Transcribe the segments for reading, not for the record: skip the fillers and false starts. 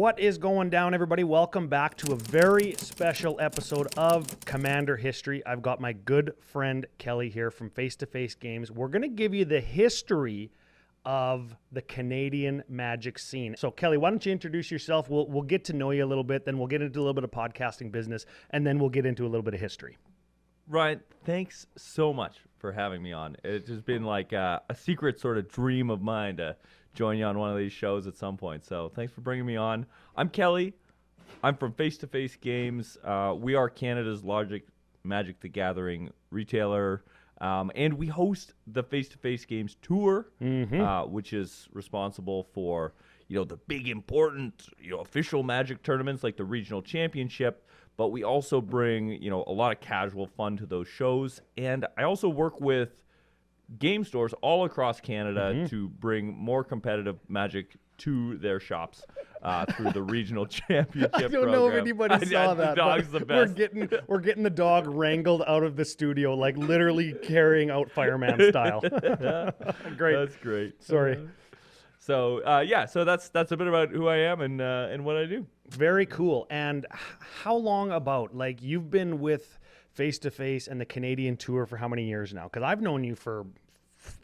What is going down, everybody? Welcome back to a very special episode of Commander History. I've got my good friend Kelly here from Face to Face Games. We're going to give you the history of the Canadian Magic scene. So, Kelly, why don't you introduce yourself? We'll get to know you a little bit, then we'll get into a little bit of podcasting business, and then we'll get into a little bit of history. Ryan, thanks so much for having me on. It's just been like a secret sort of dream of mine to join you on one of these shows at some point. So thanks for bringing me on. I'm Kelly. I'm from Face to Face Games. We are Canada's largest Magic the Gathering retailer. And we host the Face to Face Games tour, which is responsible for, the big important, official Magic tournaments like the regional championship. But we also bring, a lot of casual fun to those shows. And I also work with game stores all across Canada to bring more competitive Magic to their shops through the regional championship program. I don't know if anybody saw that. The dog's the best. We're getting the dog wrangled out of the studio, like literally carrying out fireman style. Great. That's great. Sorry. So that's a bit about who I am and what I do. Very cool. And how long about, like, you've been with Face to Face and the Canadian tour for how many years now? Because I've known you for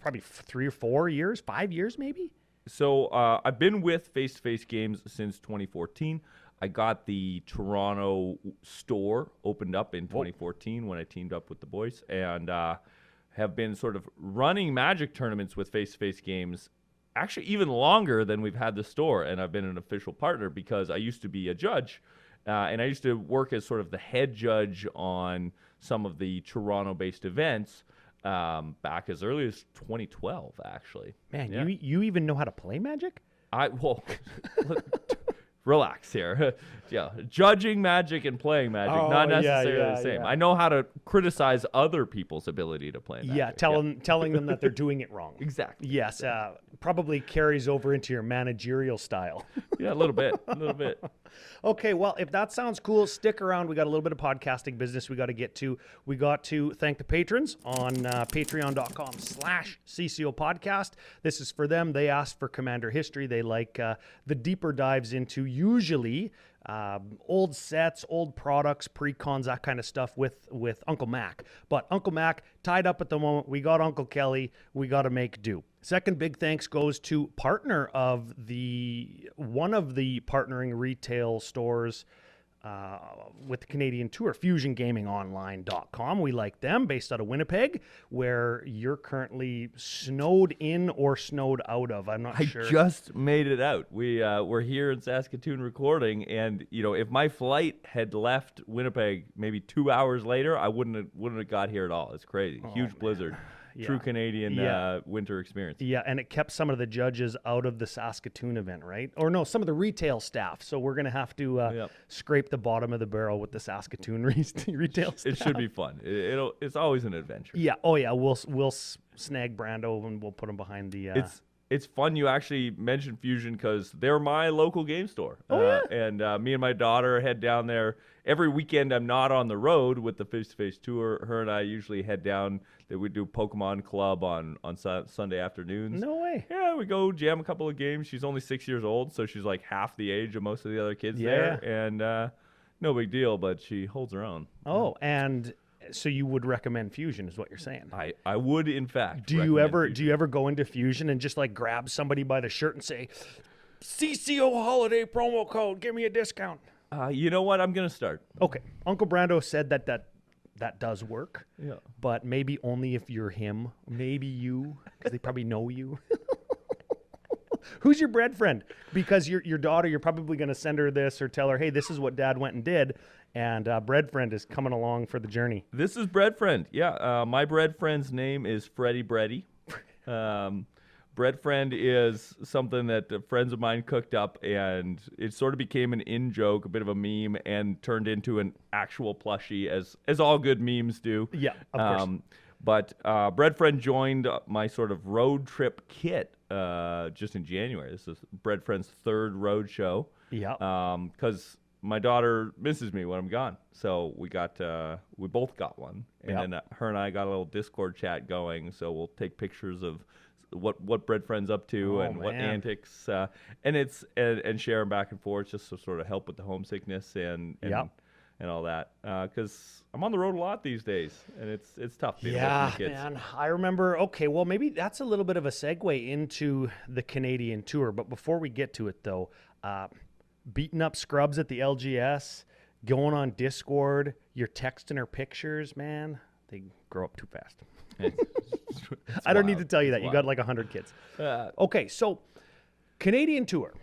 probably 3 or 4 years, 5 years maybe. So I've been with Face to Face Games since 2014. I got the Toronto store opened up in 2014 when I teamed up with the boys, and have been sort of running Magic tournaments with Face to Face Games actually even longer than we've had the store, and I've been an official partner because I used to be a judge, and I used to work as sort of the head judge on some of the Toronto-based events back as early as 2012, actually. Man, yeah. You even know how to play Magic? Relax here. Yeah, judging Magic and playing Magic, not necessarily the same. Yeah. I know how to criticize other people's ability to play Magic. Yeah, telling them that they're doing it wrong. Exactly. Yes, probably carries over into your managerial style. Yeah, a little bit. Okay, well, if that sounds cool, stick around. We got a little bit of podcasting business we got to get to. We got to thank the patrons on patreon.com/CCO Podcast. This is for them. They asked for Commander History. They like the deeper dives into usually old sets, old products, pre-cons, that kind of stuff with Uncle Mac. But Uncle Mac tied up at the moment. We got Uncle Kelly. We got to make do. Second big thanks goes to partner of one of the partnering retail stores with the Canadian Tour, FusionGamingOnline.com. We like them, based out of Winnipeg, where you're currently snowed in or snowed out of. I'm not sure. I just made it out. We're here in Saskatoon recording, and if my flight had left Winnipeg maybe 2 hours later, I wouldn't have got here at all. It's crazy. Huge blizzard. Yeah. True Canadian winter experience. Yeah, and it kept some of the judges out of the Saskatoon event, right? Or no, some of the retail staff. So we're going to have to scrape the bottom of the barrel with the Saskatoon retail staff. It should be fun. It's always an adventure. Yeah. Oh, yeah. We'll snag Brando and we'll put him behind the... It's fun you actually mentioned Fusion because they're my local game store. And me and my daughter head down there every weekend. I'm not on the road with the Face to Face tour. Her and I usually head down. We do Pokemon Club on Sunday afternoons. No way. Yeah, we go jam a couple of games. She's only 6 years old, so she's like half the age of most of the other kids there. And no big deal, but she holds her own. Oh, and... So you would recommend Fusion, is what you're saying? I would, in fact. Do you ever go into Fusion and just like grab somebody by the shirt and say, CCO holiday promo code, give me a discount? You know what? I'm gonna start. Okay, Uncle Brando said that does work. Yeah, but maybe only if you're him. Maybe you, because they probably know you. Who's your bread friend? Because your daughter, you're probably going to send her this or tell her, hey, this is what Dad went and did. And bread friend is coming along for the journey. This is bread friend. Yeah. My bread friend's name is Freddie Breddy. Bread friend is something that friends of mine cooked up, and it sort of became an in-joke, a bit of a meme, and turned into an actual plushie, as all good memes do. Yeah, of course. But Bread Friend joined my sort of road trip kit just in January. This is Bread Friend's third road show. Yeah. Because my daughter misses me when I'm gone, so we both got one, and then her and I got a little Discord chat going. So we'll take pictures of what Bread Friend's up to and what man. antics, and share them back and forth just to sort of help with the homesickness and all that. Because I'm on the road a lot these days, and it's tough being away from the kids. Man. I remember. Okay, well, maybe that's a little bit of a segue into the Canadian tour. But before we get to it, though, beating up scrubs at the LGS, going on Discord, you're texting her pictures, man. They grow up too fast. I don't need to tell you that. You got like 100 kids. Okay, so Canadian tour.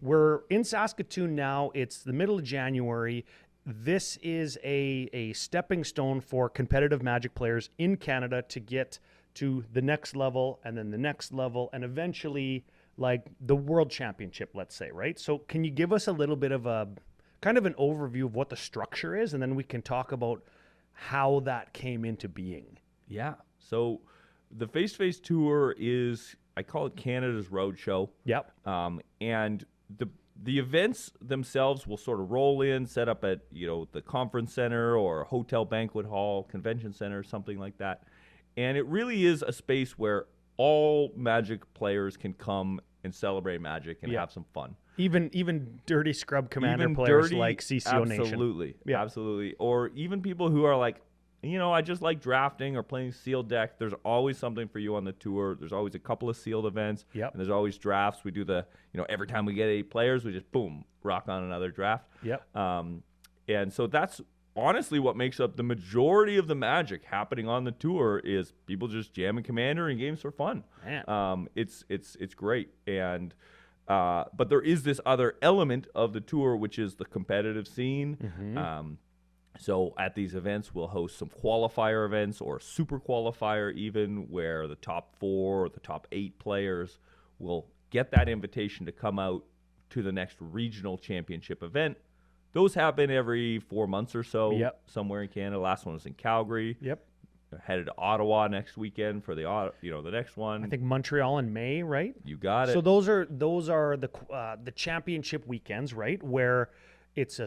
We're in Saskatoon now. It's the middle of January. This is a stepping stone for competitive Magic players in Canada to get to the next level and then the next level and eventually like the World Championship, let's say, right? So can you give us a little bit of a kind of an overview of what the structure is, and then we can talk about how that came into being? Yeah. So the Face-to-Face Tour is, I call it Canada's Roadshow. Yep. And the events themselves will sort of roll in, set up at, the conference center or a hotel banquet hall, convention center, something like that. And it really is a space where all Magic players can come and celebrate Magic and have some fun. Even dirty scrub commander players like CCO Nation. Absolutely. Yeah. Absolutely. Or even people who are like, I just like drafting or playing sealed deck. There's always something for you on the tour. There's always a couple of sealed events. Yep. And there's always drafts. We do every time we get 8 players, we just, boom, rock on another draft. Yep. And so that's honestly what makes up the majority of the Magic happening on the tour is people just jamming Commander and games for fun. Man. It's great. And but there is this other element of the tour, which is the competitive scene. Mm-hmm. So at these events, we'll host some qualifier events or super qualifier even, where the top 4 or the top 8 players will get that invitation to come out to the next regional championship event. Those happen every 4 months or so somewhere in Canada. Last one was in Calgary. Yep. Headed to Ottawa next weekend for the next one. I think Montreal in May, right? You got it. So those are the championship weekends, right? Where it's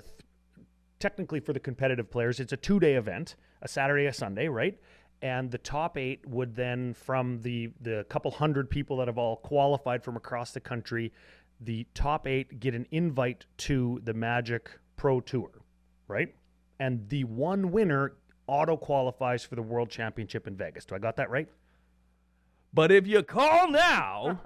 technically for the competitive players, it's a 2-day event, a Saturday, a Sunday, right? And the top 8 would then, from the couple hundred people that have all qualified from across the country, the top 8 get an invite to the Magic Pro Tour, right? And the one winner auto qualifies for the World Championship in Vegas. Do I got that right? But if you call now,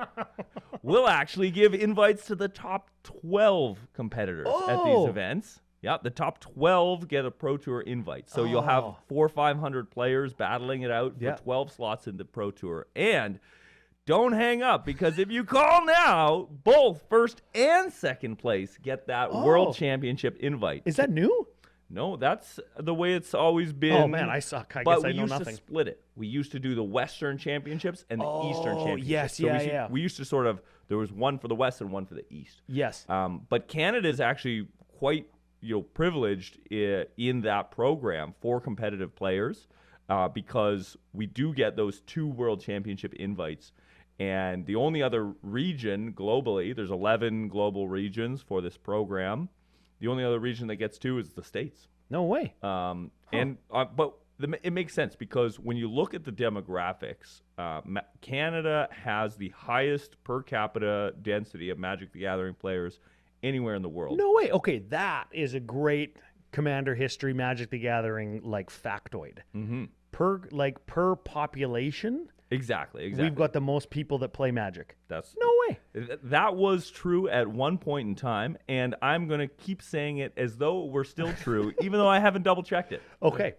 we'll actually give invites to the top 12 competitors at these events. Yeah, the top 12 get a Pro Tour invite. So you'll have 400 or 500 players battling it out for 12 slots in the Pro Tour. And don't hang up, because if you call now, both first and second place get that World Championship invite. Is that new? No, that's the way it's always been. Oh, man, I suck. I guess I know nothing. But we used to split it. We used to do the Western Championships and the Eastern Championships. Yes, so we used to sort of, there was one for the West and one for the East. Yes. But Canada is actually quite privileged in that program for competitive players because we do get those 2 World Championship invites. And the only other region globally, there's 11 global regions for this program. The only other region that gets 2 is the States. No way. But it makes sense, because when you look at the demographics, Canada has the highest per capita density of Magic the Gathering players anywhere in the world. No way. Okay, that is a great Commander history Magic the Gathering like factoid. Mm-hmm. Per population. Exactly. We've got the most people that play Magic. That's no way. That was true at one point in time, and I'm going to keep saying it as though it were still true, even though I haven't double-checked it. Okay.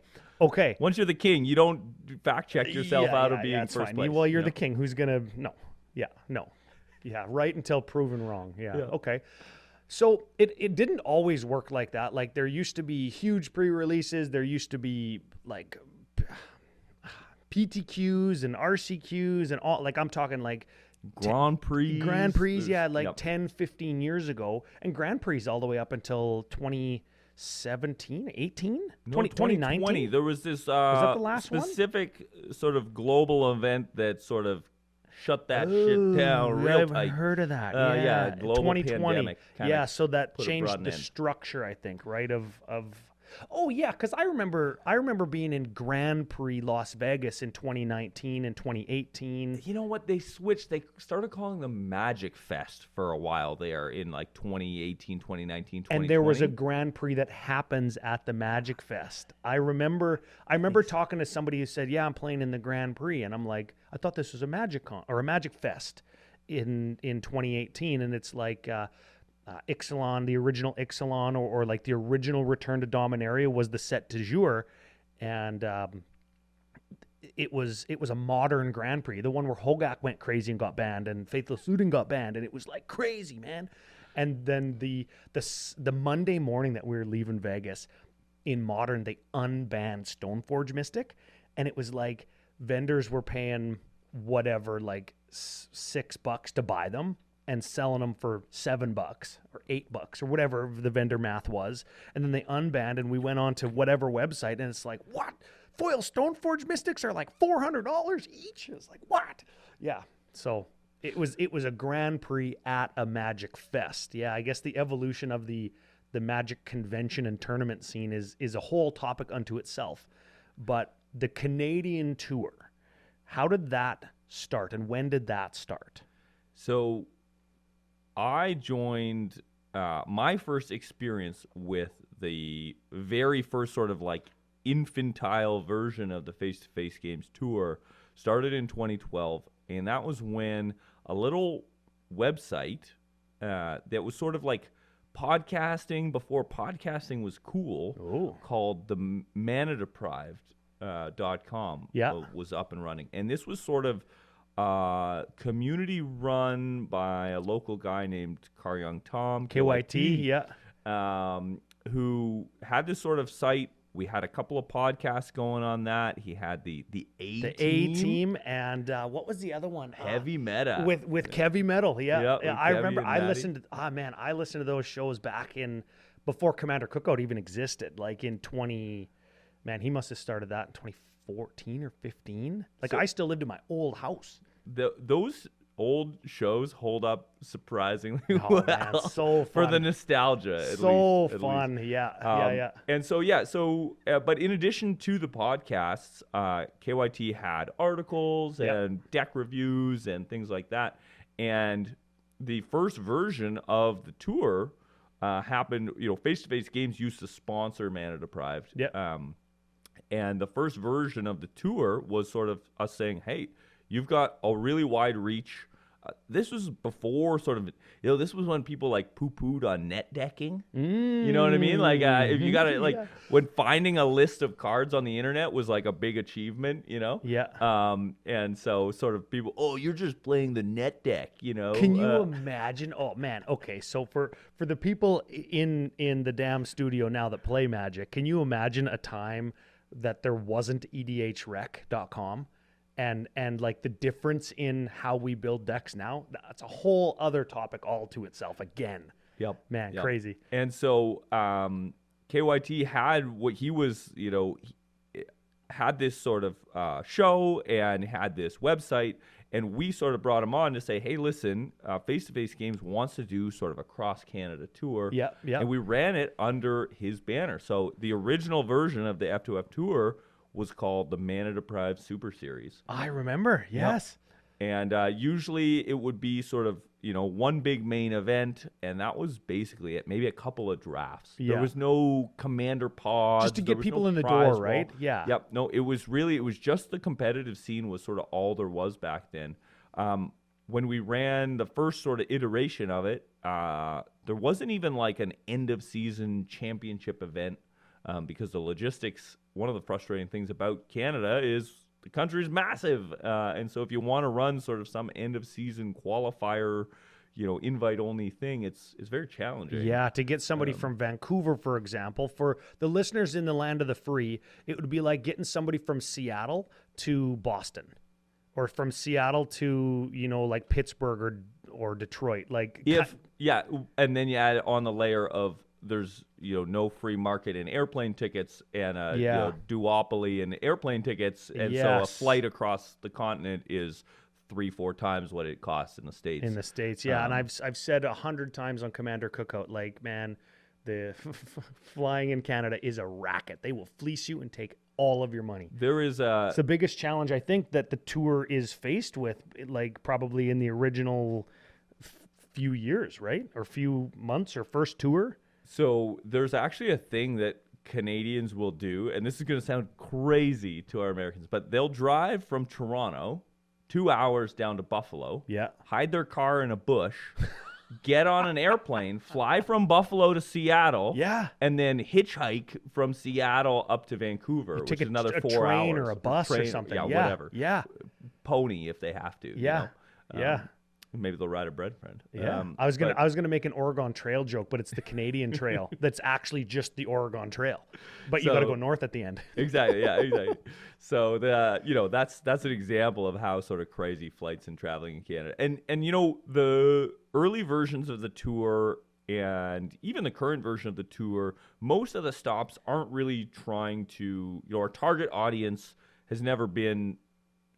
Once you're the king, you don't fact-check yourself out of being first place. Well, you're the king. Who's going to... No. Yeah, right until proven wrong. Yeah. Okay. So it didn't always work like that. Like, there used to be huge pre-releases. There used to be, like... PTQs and RCQs and all, like I'm talking like Grand Prix, 10, 15 years ago, and Grand Prix all the way up until 2017, 18, 2019. There was this was that the last specific sort of global event that sort of shut that shit down real tight. I've heard of that. Global 2020. pandemic. So that changed the structure, I think, right, of Oh yeah, because I remember being in Grand Prix Las Vegas in 2019 and 2018. You know what? They switched. They started calling them Magic Fest for a while there in like 2018, 2019, 2020. And there was a Grand Prix that happens at the Magic Fest. I remember talking to somebody who said, "Yeah, I'm playing in the Grand Prix," and I'm like, "I thought this was a Magic Con or a Magic Fest in 2018," and it's like. Ixalan, the original Ixalan, or like the original Return to Dominaria was the set du jour, and it was a modern Grand Prix, the one where Hogak went crazy and got banned, and Faithless Looting got banned, and it was like crazy, man. And then the Monday morning that we were leaving Vegas, in Modern they unbanned Stoneforge Mystic, and it was like vendors were paying whatever, like $6 to buy them, and selling them for $7 or $8 or whatever the vendor math was. And then they unbanned, and we went on to whatever website, and it's like, what? Foil Stoneforge Mystics are like $400 each? It's like, what? Yeah. So it was a Grand Prix at a Magic Fest. Yeah, I guess the evolution of the Magic convention and tournament scene is a whole topic unto itself. But the Canadian tour, how did that start, and when did that start? So I joined my first experience with the very first sort of like infantile version of the Face-to-Face Games tour started in 2012, and that was when a little website that was sort of like podcasting before podcasting was cool, called the ManaDeprived.com was up and running. And this was sort of community run by a local guy named Karyong Tom, KYT, who had this sort of site. We had a couple of podcasts going on that. He had the A-Team, and what was the other one? Heavy Meta with Kevy Metal. Yeah, I remember. I listened to those shows back in before Commander Cookout even existed. Like in he must have started that in 2014 or 15. Like I still lived in my old house. Those old shows hold up surprisingly well. Man, so fun. For the nostalgia. At fun. Least. Yeah. And but in addition to the podcasts, KYT had articles and deck reviews and things like that. And the first version of the tour happened, Face-to-Face Games used to sponsor Mana Deprived. Yeah. And the first version of the tour was sort of us saying, hey, you've got a really wide reach. This was before sort of, this was when people like poo-pooed on net decking. You know what I mean? Like if you got to when finding a list of cards on the internet was like a big achievement, Yeah. And so sort of people, you're just playing the net deck, Can you imagine? Oh man. Okay. So for the people in the damn studio now that play Magic, can you imagine a time that there wasn't EDHREC.com? And like the difference in how we build decks now, that's a whole other topic all to itself again. Yep. Man, crazy. And so KYT had what he was, had this sort of show and had this website, and we sort of brought him on to say, hey, listen, Face-to-Face Games wants to do sort of a cross-Canada tour. Yeah. And we ran it under his banner. So the original version of the F2F tour was called the Mana Deprived Super Series. I remember, yes. Yep. And usually it would be sort of, one big main event, and that was basically it. Maybe a couple of drafts. Yeah. There was no commander pods. Just to get people in the door, right? Yeah. Yep. No, it was just the competitive scene was sort of all there was back then. When we ran the first sort of iteration of it, there wasn't even like an end of season championship event. Because the logistics, one of the frustrating things about Canada is the country is massive. And so if you want to run sort of some end of season qualifier, invite only thing, it's very challenging. Yeah, to get somebody from Vancouver, for example, for the listeners in the land of the free, it would be like getting somebody from Seattle to Boston, or from Seattle to, like Pittsburgh or Detroit. Like and then you add on the layer of there's no free market in airplane tickets and duopoly in airplane tickets, and so a flight across the continent is 3-4 times what it costs in the States. And I've said 100 times on Commander Cookout, like, man, the flying in Canada is a racket. They will fleece you and take all of your money. There is It's the biggest challenge I think that the tour is faced with, like probably in the original few years, right? Or few months or first tour. So there's actually a thing that Canadians will do, and this is going to sound crazy to our Americans, but they'll drive from Toronto 2 hours down to Buffalo, Yeah. hide their car in a bush, get on an airplane, fly from Buffalo to Seattle, Yeah. and then hitchhike from Seattle up to Vancouver, which Take is another a 4 train hours. or a bus or Train, something. Yeah, Yeah. whatever. Yeah. Pony if they have to. Yeah. Yeah. Maybe they'll ride a bread friend. Yeah, I was gonna make an Oregon Trail joke, but it's the Canadian Trail that's actually just the Oregon Trail, but you got to go north at the end. Exactly, yeah, exactly. So that's an example of how sort of crazy flights and traveling in Canada, and the early versions of the tour and even the current version of the tour, most of the stops aren't really trying to. Our target audience has never been.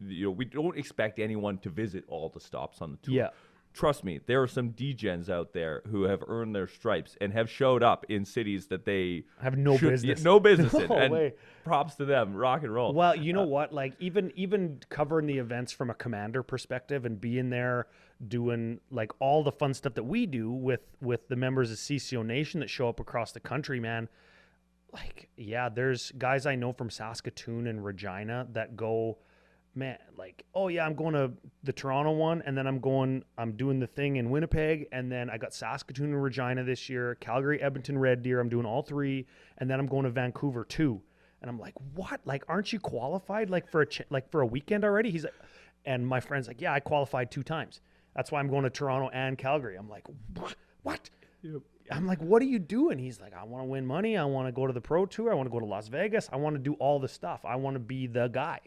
We don't expect anyone to visit all the stops on the tour. Yeah. Trust me, there are some degens out there who have earned their stripes and have showed up in cities that they Have no business. no business in. No And way. props to them, rock and roll. Well, you know what? Like even covering the events from a commander perspective and being there doing like all the fun stuff that we do with the members of CCO Nation that show up across the country, man. Like, yeah, there's guys I know from Saskatoon and Regina that go, man, like, oh yeah, I'm going to the Toronto one, and then I'm doing the thing in Winnipeg, and then I got Saskatoon and Regina this year, Calgary, Edmonton, Red Deer, I'm doing all three, and then I'm going to Vancouver too. And I'm like, what? Like, aren't you qualified like for a weekend already? He's like, and my friend's like, yeah, I qualified 2 times. That's why I'm going to Toronto and Calgary. I'm like, what? Yep. I'm like, what are you doing? He's like, I want to win money. I want to go to the Pro Tour. I want to go to Las Vegas. I want to do all the stuff. I want to be the guy.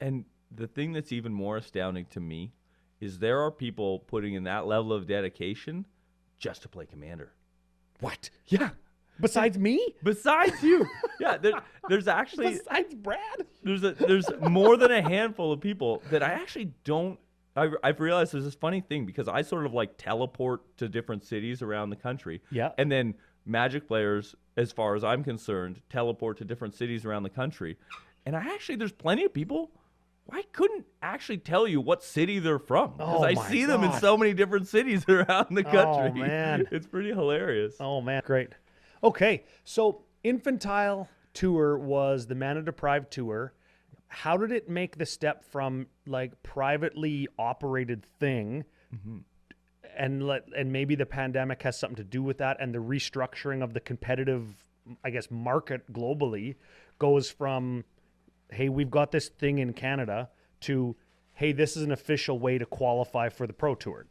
And the thing that's even more astounding to me is there are people putting in that level of dedication just to play Commander. What? Yeah. Besides me? Besides you. Yeah, there's actually Besides Brad? there's more than a handful of people that I actually don't. I've realized there's this funny thing because I sort of like teleport to different cities around the country. Yeah. And then Magic players, as far as I'm concerned, teleport to different cities around the country. And there's plenty of people. I couldn't actually tell you what city they're from because I see them in so many different cities around the country. Oh, man. It's pretty hilarious. Oh, man. Great. Okay. So Infantile Tour was the Mana Deprived Tour. How did it make the step from like privately operated thing and maybe the pandemic has something to do with that, and the restructuring of the competitive, I guess, market globally goes from, hey, we've got this thing in Canada to, hey, this is an official way to qualify for the Pro Tour.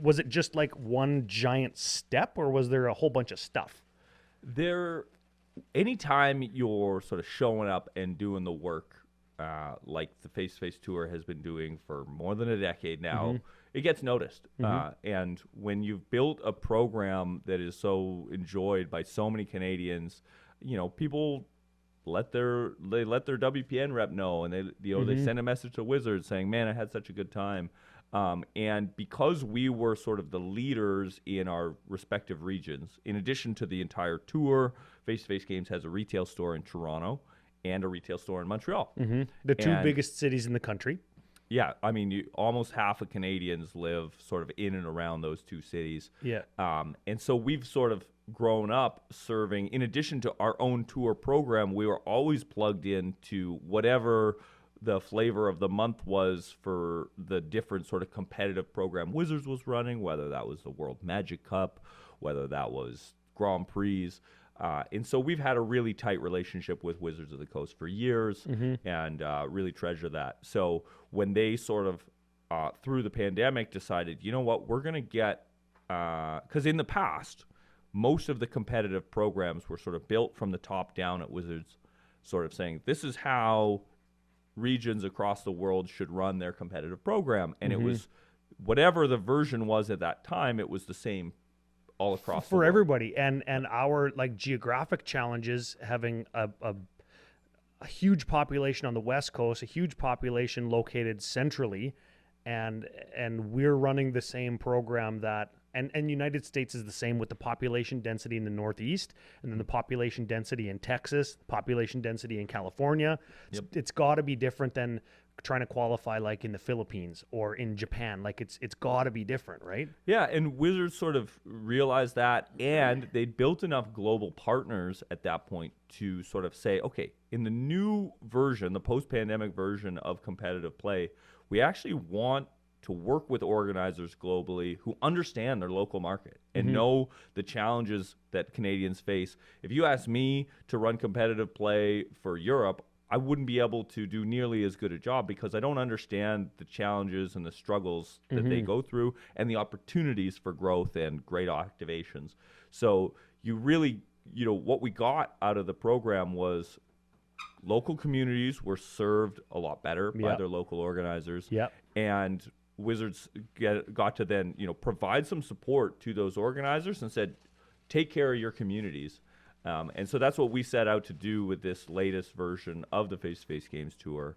Was it just like one giant step, or was there a whole bunch of stuff? Anytime you're sort of showing up and doing the work, like the Face-to-Face Tour has been doing for more than a decade now, it gets noticed. And when you've built a program that is so enjoyed by so many Canadians, people let their WPN rep know, and they send a message to Wizards saying, "Man, I had such a good time." And because we were sort of the leaders in our respective regions, in addition to the entire tour, Face-to-Face Games has a retail store in Toronto and a retail store in Montreal. The two biggest cities in the country. Yeah, I mean, almost half of Canadians live sort of in and around those two cities. Yeah. And so we've sort of grown up serving, in addition to our own tour program, we were always plugged into whatever the flavor of the month was for the different sort of competitive program Wizards was running, whether that was the World Magic Cup, whether that was Grand Prix. And so we've had a really tight relationship with Wizards of the Coast for years and really treasure that. So when they sort of, through the pandemic, decided, you know what, we're going to get, because in the past, most of the competitive programs were sort of built from the top down at Wizards, sort of saying, this is how regions across the world should run their competitive program. And it was, whatever the version was at that time, it was the same all across the world. Everybody, and our like geographic challenges, having a huge population on the West Coast, a huge population located centrally, and we're running the same program that And United States is the same with the population density in the Northeast, and then the population density in Texas, population density in California. Yep. It's got to be different than trying to qualify like in the Philippines or in Japan. Like it's got to be different, right? Yeah, and Wizards sort of realized that, and they'd built enough global partners at that point to sort of say, okay, in the new version, the post-pandemic version of competitive play, we actually want to work with organizers globally who understand their local market and know the challenges that Canadians face. If you ask me to run competitive play for Europe, I wouldn't be able to do nearly as good a job because I don't understand the challenges and the struggles that they go through and the opportunities for growth and great activations. So you really, what we got out of the program was local communities were served a lot better by their local organizers. And Wizards got to then, provide some support to those organizers and said, take care of your communities. And so that's what we set out to do with this latest version of the Face-to-Face Games Tour,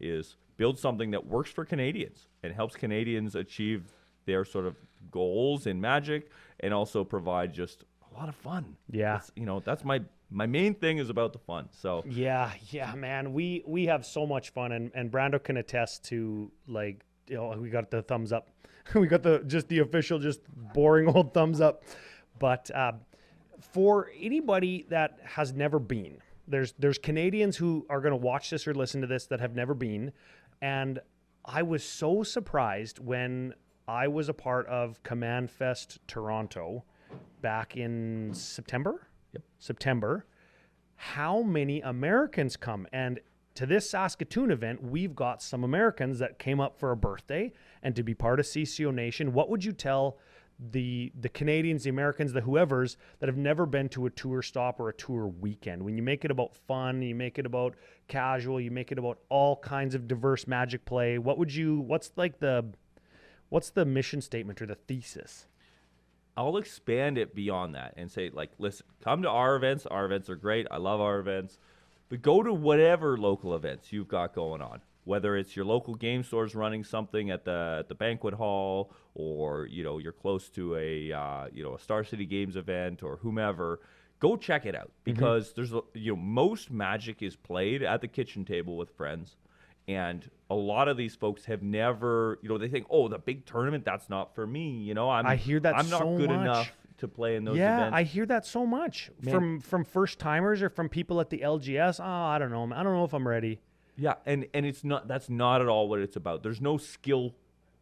is build something that works for Canadians and helps Canadians achieve their sort of goals in Magic and also provide just a lot of fun. Yeah. That's my main thing is about the fun. So yeah, man, we have so much fun, and Brando can attest to, like, we got the thumbs up. We got the official, just boring old thumbs up. But for anybody that has never been, there's Canadians who are going to watch this or listen to this that have never been. And I was so surprised when I was a part of Command Fest Toronto back in September. September, how many Americans come. And to this Saskatoon event, we've got some Americans that came up for a birthday and to be part of CCO Nation. What would you tell the Canadians, the Americans, the whoever's that have never been to a tour stop or a tour weekend? When you make it about fun, you make it about casual, you make it about all kinds of diverse Magic play, what's the mission statement or the thesis? I'll expand it beyond that and say, like, listen, come to our events. Our events are great. I love our events. But go to whatever local events you've got going on, whether it's your local game stores running something at the banquet hall, or you're close to a Star City Games event or whomever. Go check it out, because there's most Magic is played at the kitchen table with friends. And a lot of these folks have never, they think, oh, the big tournament, that's not for me. I hear that I'm not so good much. enough to play in those yeah, events. I hear that so much from first timers or from people at the LGS. Oh, I don't know. I don't know if I'm ready. Yeah, and it's not. That's not at all what it's about. There's no skill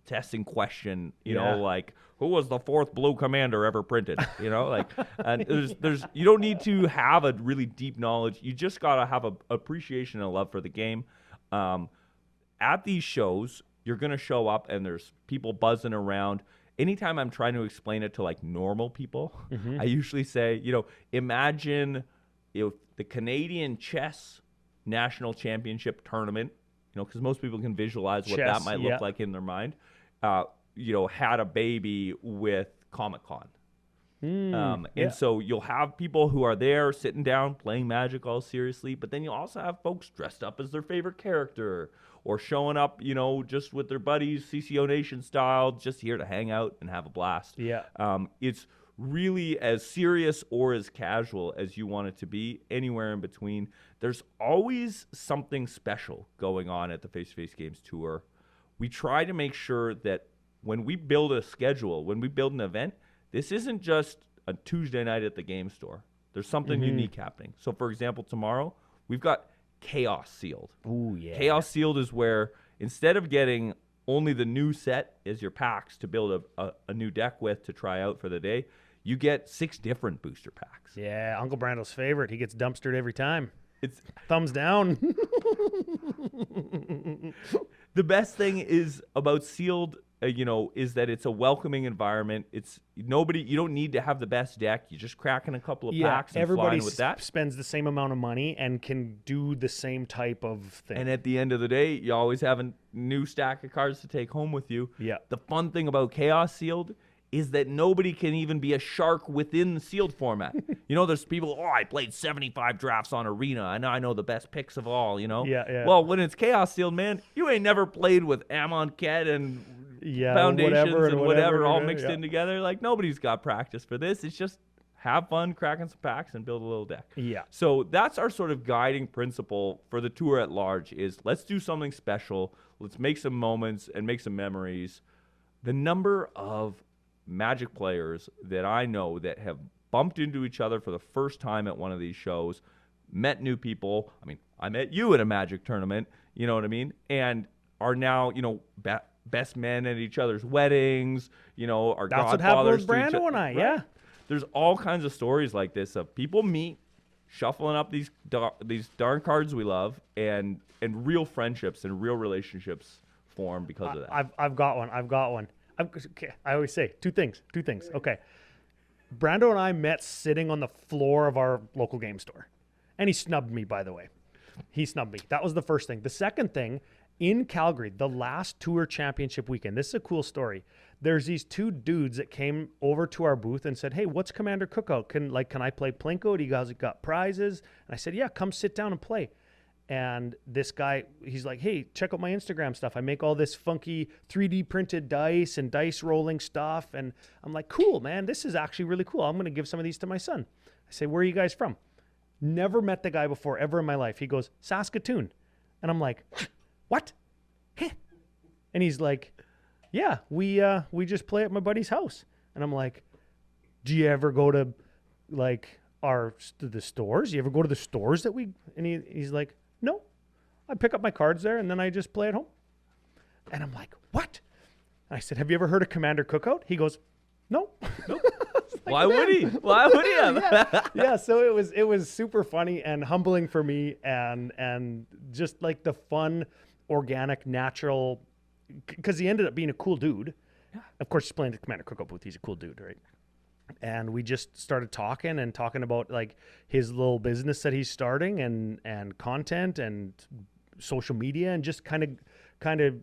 testing question. Like, who was the fourth blue commander ever printed? And there's you don't need to have a really deep knowledge. You just gotta have a appreciation and a love for the game. At these shows, you're going to show up and there's people buzzing around. Anytime I'm trying to explain it to like normal people, I usually say, imagine the Canadian Chess National Championship Tournament, because most people can visualize what that might look like in their mind, had a baby with Comic-Con. And so you'll have people who are there sitting down playing Magic all seriously, but then you'll also have folks dressed up as their favorite character or showing up, just with their buddies, CCO Nation style, just here to hang out and have a blast. It's really as serious or as casual as you want it to be, anywhere in between. There's always something special going on at the Face-to-Face Games Tour. We try to make sure that when we build a schedule, when we build an event, this isn't just a Tuesday night at the game store. There's something unique happening. So, for example, tomorrow, we've got Chaos Sealed. Ooh, yeah. Chaos Sealed is where, instead of getting only the new set as your packs to build a new deck with to try out for the day, you get 6 different booster packs. Yeah, Uncle Brando's favorite. He gets dumpstered every time. It's thumbs down. The best thing is about Sealed, is that it's a welcoming environment. You don't need to have the best deck. You just crack in a couple of packs and flying with that. Spends the same amount of money and can do the same type of thing. And at the end of the day, you always have a new stack of cards to take home with you. Yeah. The fun thing about Chaos Sealed is that nobody can even be a shark within the sealed format. There's people, I played 75 drafts on Arena. I know the best picks of all, Yeah. Well, when it's Chaos Sealed, man, you ain't never played with Amonkhet and Yeah, foundations whatever, and whatever all yeah, mixed yeah. in together. Like nobody's got practice for this. It's just have fun, cracking some packs, and build a little deck. Yeah. So that's our sort of guiding principle for the tour at large is let's do something special. Let's make some moments and make some memories. The number of Magic players that I know that have bumped into each other for the first time at one of these shows, met new people. I mean, I met you at a Magic tournament, you know what I mean? And are now, best men at each other's weddings, our That's what happened godfathers with to each Brando and I, right? yeah. There's all kinds of stories like this of people meet, shuffling up these darn cards we love, and real friendships and real relationships form because of that. I've got one. Okay, I always say two things. Okay. Brando and I met sitting on the floor of our local game store. And he snubbed me, by the way. He snubbed me. That was the first thing. The second thing, in Calgary, the last tour championship weekend, this is a cool story. There's these two dudes that came over to our booth and said, hey, what's Commander Cookout? Can I play Plinko? Do you guys got prizes? And I said, yeah, come sit down and play. And this guy, he's like, hey, check out my Instagram stuff. I make all this funky 3D printed dice and dice rolling stuff. And I'm like, cool, man, this is actually really cool. I'm going to give some of these to my son. I say, where are you guys from? Never met the guy before ever in my life. He goes, Saskatoon. And I'm like, what? And he's like, yeah, we just play at my buddy's house. And I'm like, do you ever go to like the stores? You ever go to the stores that we, and he's like, no, I pick up my cards there and then I just play at home. And I'm like, what? And I said, have you ever heard of Commander Cookout? He goes, no. Nope. Why would he? Why would he have? Yeah. So it was super funny and humbling for me and just like the fun, organic, natural, because he ended up being a cool dude. Yeah. Of course, he's playing the Commander Cookout booth. He's a cool dude, right? And we just started talking about like his little business that he's starting and content and social media and just kind of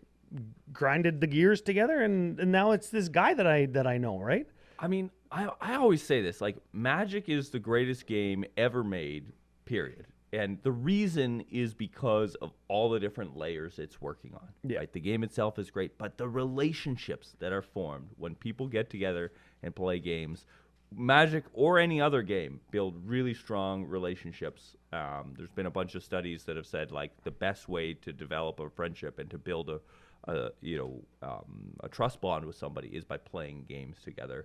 grinded the gears together. And now it's this guy that I know, right? I mean, I always say this, like Magic is the greatest game ever made, period. And the reason is because of all the different layers it's working on. Yeah. Right? The game itself is great, but the relationships that are formed when people get together and play games, Magic or any other game, build really strong relationships. There's been a bunch of studies that have said like the best way to develop a friendship and to build a trust bond with somebody is by playing games together.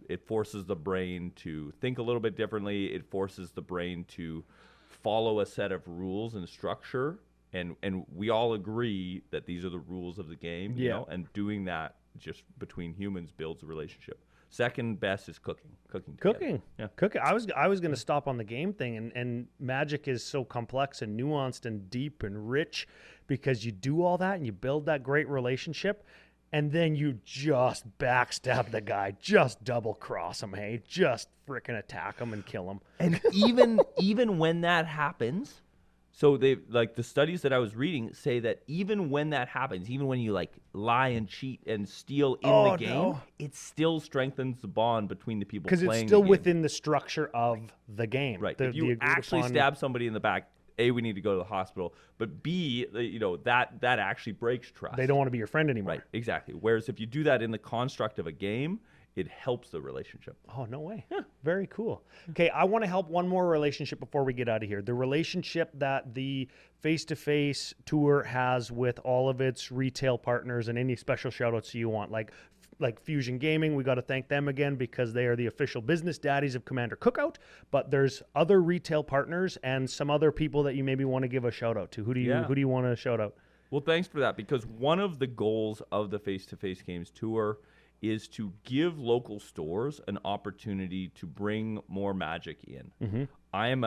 It forces the brain to think a little bit differently. It forces the brain to follow a set of rules and structure, and we all agree that these are the rules of the game. Yeah. And doing that just between humans builds a relationship. Second best is cooking. Yeah. Cooking. I was going to stop on the game thing, and Magic is so complex and nuanced and deep and rich because you do all that and you build that great relationship, and then you just backstab the guy, just double cross him, hey, just freaking attack him and kill him. And even when that happens, so they like the studies that I was reading say that even when that happens, even when you like lie and cheat and steal in the game, it still strengthens the bond between the people playing the game. Because it's still within the structure of the game. Right. If you actually stab somebody in the back, A, we need to go to the hospital, but B, that actually breaks trust. They don't want to be your friend anymore. Right, exactly. Whereas if you do that in the construct of a game, it helps the relationship. Oh, no way. Yeah. Very cool. Okay, I want to help one more relationship before we get out of here. The relationship that the face-to-face tour has with all of its retail partners, and any special shout-outs you want. Like Fusion Gaming, we got to thank them again because they are the official business daddies of Commander Cookout. But there's other retail partners and some other people that you maybe want to give a shout-out to. Who do you want to shout out? Well, thanks for that, because one of the goals of the face-to-face games tour is to give local stores an opportunity to bring more Magic in. Mm-hmm. I am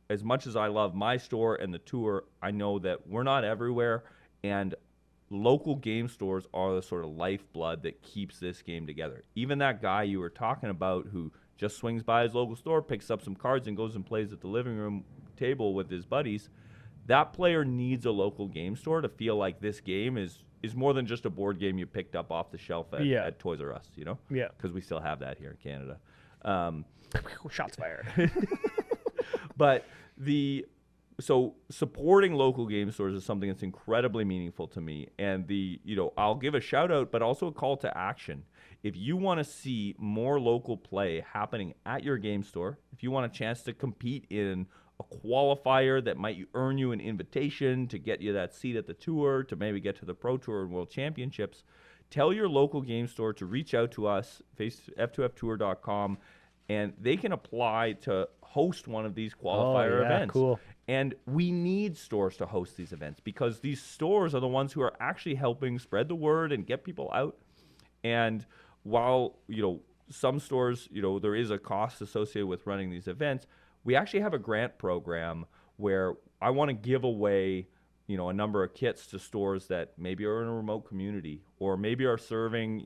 as much as I love my store and the tour, I know that we're not everywhere, and local game stores are the sort of lifeblood that keeps this game together. Even that guy you were talking about who just swings by his local store, picks up some cards, and goes and plays at the living room table with his buddies, that player needs a local game store to feel like this game is more than just a board game you picked up off the shelf at Toys R Us, Yeah. Because we still have that here in Canada. Shots fired. But the so supporting local game stores is something that's incredibly meaningful to me. And I'll give a shout out, but also a call to action. If you want to see more local play happening at your game store, if you want a chance to compete in a qualifier that might earn you an invitation to get you that seat at the tour, to maybe get to the Pro Tour and World Championships, tell your local game store to reach out to us, f2ftour.com, and they can apply to host one of these qualifier events. Cool. And we need stores to host these events because these stores are the ones who are actually helping spread the word and get people out. And while, some stores, there is a cost associated with running these events, we actually have a grant program where I want to give away, a number of kits to stores that maybe are in a remote community or maybe are serving,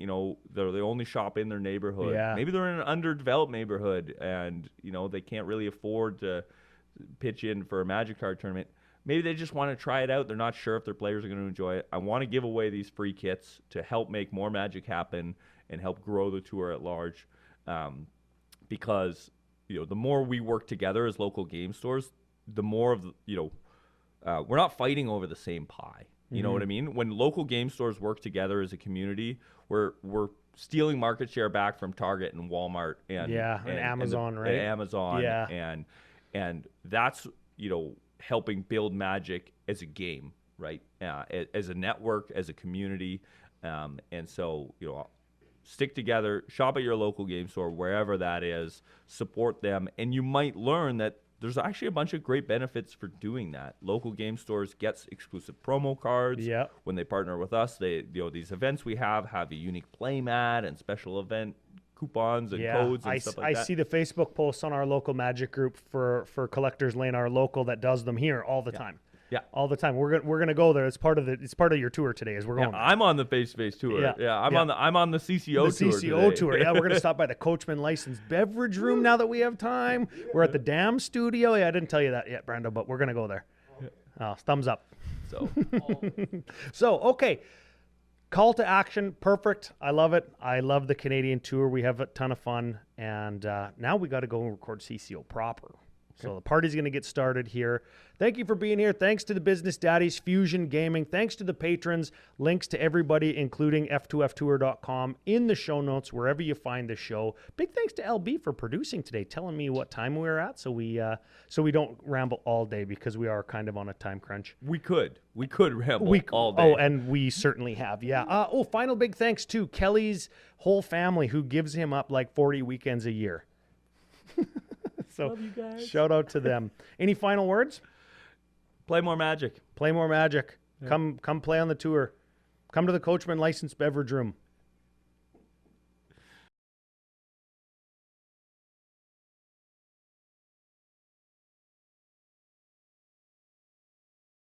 they're the only shop in their neighborhood. Yeah. Maybe they're in an underdeveloped neighborhood and, they can't really afford to pitch in for a Magic card tournament. Maybe they just want to try it out. They're not sure if their players are going to enjoy it. I want to give away these free kits to help make more Magic happen and help grow the tour at large. Because, the more we work together as local game stores, the more of, we're not fighting over the same pie. You know what I mean? When local game stores work together as a community, we're stealing market share back from Target and Walmart and Amazon, right? And Amazon, Yeah. and that's helping build Magic as a game, right? As a network, as a community, and so stick together, shop at your local game store, wherever that is, support them, and you might learn that there's actually a bunch of great benefits for doing that. Local game stores gets exclusive promo cards. Yep. When they partner with us, they these events we have a unique play mat and special event coupons and codes and stuff like that. I see the Facebook posts on our local Magic group for Collectors Lane, our local that does them here all the time. Yeah, all the time. We're gonna go there. It's part of your tour today. As we're going. I'm on the face-to-face tour. I'm on the CCO tour. The CCO tour. Yeah, we're gonna stop by the Coachman licensed beverage room now that we have time. We're at the Dam Studio. Yeah, I didn't tell you that yet, Brando, but we're gonna go there. Thumbs up. So okay. Call to action, perfect. I love it. I love the Canadian tour. We have a ton of fun, and now we got to go and record CCO proper. So the party's going to get started here. Thank you for being here. Thanks to the Business Daddies, Fusion Gaming. Thanks to the patrons. Links to everybody, including f2ftour.com, in the show notes, wherever you find the show. Big thanks to LB for producing today, telling me what time we were at, so we don't ramble all day because we are kind of on a time crunch. We could ramble all day. Oh, and we certainly have, yeah. Final big thanks to Kelly's whole family, who gives him up like 40 weekends a year. So love you guys. Shout out to them. Any final words? Play more Magic. Play more Magic. Yeah. Come play on the tour. Come to the Coachman licensed beverage room.